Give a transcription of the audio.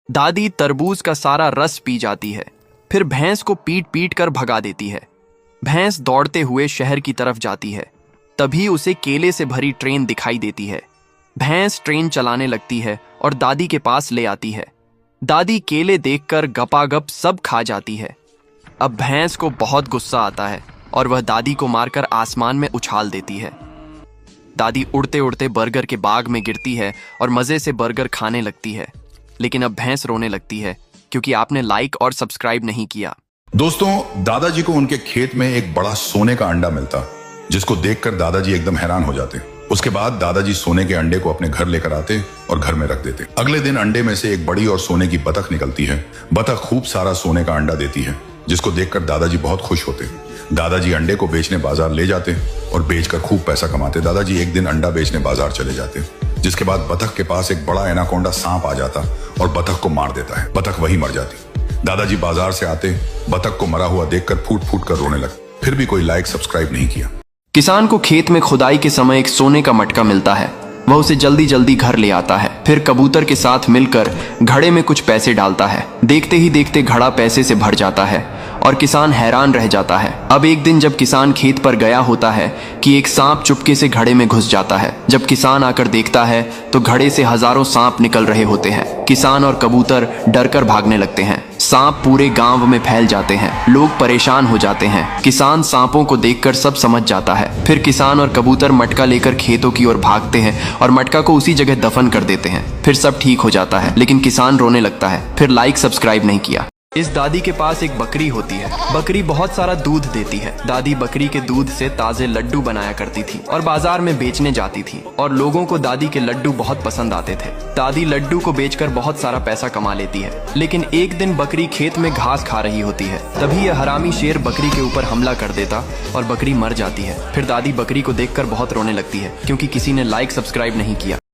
दादी तरबूज का सारा रस पी जाती है, फिर भैंस को पीट पीट कर भगा देती है। भैंस दौड़ते हुए शहर की तरफ जाती है। तभी उसे केले से भरी ट्रेन दिखाई देती है। भैंस ट्रेन चलाने लगती है और दादी के पास ले आती है। दादी केले देखकर गपागप सब खा जाती है। अब भैंस को बहुत गुस्सा आता है और वह दादी को मारकर आसमान में उछाल देती है। दादी उड़ते उड़ते बर्गर के बाग में गिरती है और मजे से बर्गर खाने लगती है। लेकिन अब भैंस रोने लगती है क्योंकि आपने लाइक और सब्सक्राइब नहीं किया। दोस्तों, दादाजी को उनके खेत में एक बड़ा सोने का अंडा मिलता, जिसको देखकर दादाजी एकदम हैरान हो जाते। उसके बाद दादाजी सोने के अंडे को अपने घर लेकर आते और घर में रख देते। अगले दिन अंडे में से एक बड़ी और सोने की बतख निकलती है। बतख खूब सारा सोने का अंडा देती है, जिसको देखकर दादाजी बहुत खुश होते। दादाजी अंडे को बेचने बाजार ले जाते और बेचकर खूब पैसा कमाते। दादाजी एक दिन अंडा बेचने बाजार चले जाते, जिसके बाद बतख के पास एक बड़ा एनाकोंडा सांप आ जाता और बतख को मार देता है। बतख वही मर जाती। दादाजी बाजार से आते, बतख को मरा हुआ देखकर फूट फूट कर रोने लगते। फिर भी कोई लाइक सब्सक्राइब नहीं किया। किसान को खेत में खुदाई के समय एक सोने का मटका मिलता है। वह उसे जल्दी जल्दी घर ले आता है। फिर कबूतर के साथ मिलकर घड़े में कुछ पैसे डालता है। देखते ही देखते घड़ा पैसे से भर जाता है और किसान हैरान रह जाता है। अब एक दिन जब किसान खेत पर गया होता है कि एक सांप चुपके से घड़े में घुस जाता है। जब किसान आकर देखता है तो घड़े से हजारों सांप निकल रहे होते हैं। किसान और कबूतर डरकर भागने लगते हैं। सांप पूरे गांव में फैल जाते हैं। लोग परेशान हो जाते हैं। किसान सांपों को देखकर सब समझ जाता है। फिर किसान और कबूतर मटका लेकर खेतों की ओर भागते हैं और मटका को उसी जगह दफन कर देते हैं। फिर सब ठीक हो जाता है, लेकिन किसान रोने लगता है। फिर लाइक सब्सक्राइब नहीं किया। इस दादी के पास एक बकरी होती है। बकरी बहुत सारा दूध देती है। दादी बकरी के दूध से ताजे लड्डू बनाया करती थी और बाजार में बेचने जाती थी और लोगों को दादी के लड्डू बहुत पसंद आते थे। दादी लड्डू को बेचकर बहुत सारा पैसा कमा लेती है। लेकिन एक दिन बकरी खेत में घास खा रही होती है। तभी यह हरामी शेर बकरी के ऊपर हमला कर देता और बकरी मर जाती है। फिर दादी बकरी को देखकर बहुत रोने लगती है क्योंकि किसी ने लाइक सब्सक्राइब नहीं किया।